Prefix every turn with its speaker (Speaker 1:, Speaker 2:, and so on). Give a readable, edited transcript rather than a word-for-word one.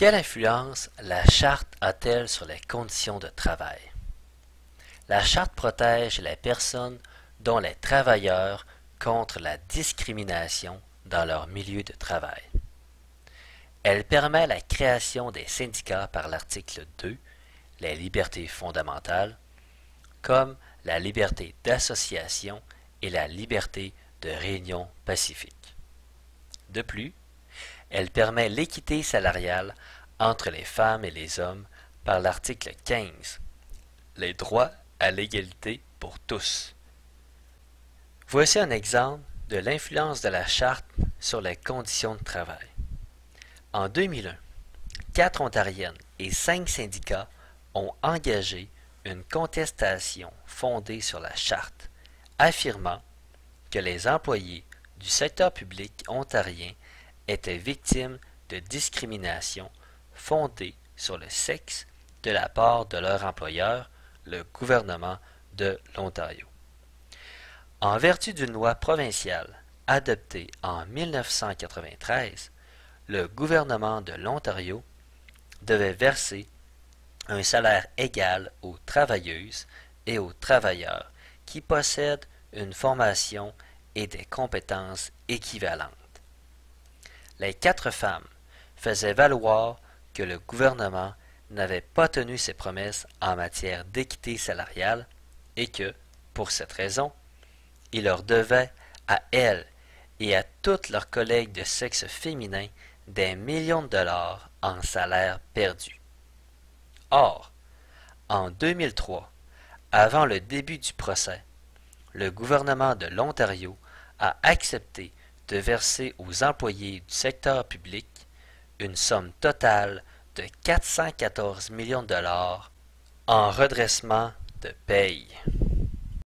Speaker 1: Quelle influence la Charte a-t-elle sur les conditions de travail? La Charte protège les personnes, dont les travailleurs, contre la discrimination dans leur milieu de travail. Elle permet la création des syndicats par l'article 2, les libertés fondamentales, comme la liberté d'association et la liberté de réunion pacifique. De plus, elle permet l'équité salariale entre les femmes et les hommes par l'article 15, les droits à l'égalité pour tous. Voici un exemple de l'influence de la Charte sur les conditions de travail. En 2001, 4 Ontariennes et 5 syndicats ont engagé une contestation fondée sur la Charte, affirmant que les employés du secteur public ontarien étaient victimes de discrimination fondée sur le sexe de la part de leur employeur, le gouvernement de l'Ontario. En vertu d'une loi provinciale adoptée en 1993, le gouvernement de l'Ontario devait verser un salaire égal aux travailleuses et aux travailleurs qui possèdent une formation et des compétences équivalentes. Les 4 femmes faisaient valoir que le gouvernement n'avait pas tenu ses promesses en matière d'équité salariale et que, pour cette raison, il leur devait à elles et à toutes leurs collègues de sexe féminin des millions de dollars en salaires perdus. Or, en 2003, avant le début du procès, le gouvernement de l'Ontario a accepté de verser aux employés du secteur public une somme totale de 414 millions de dollars en redressement de paye.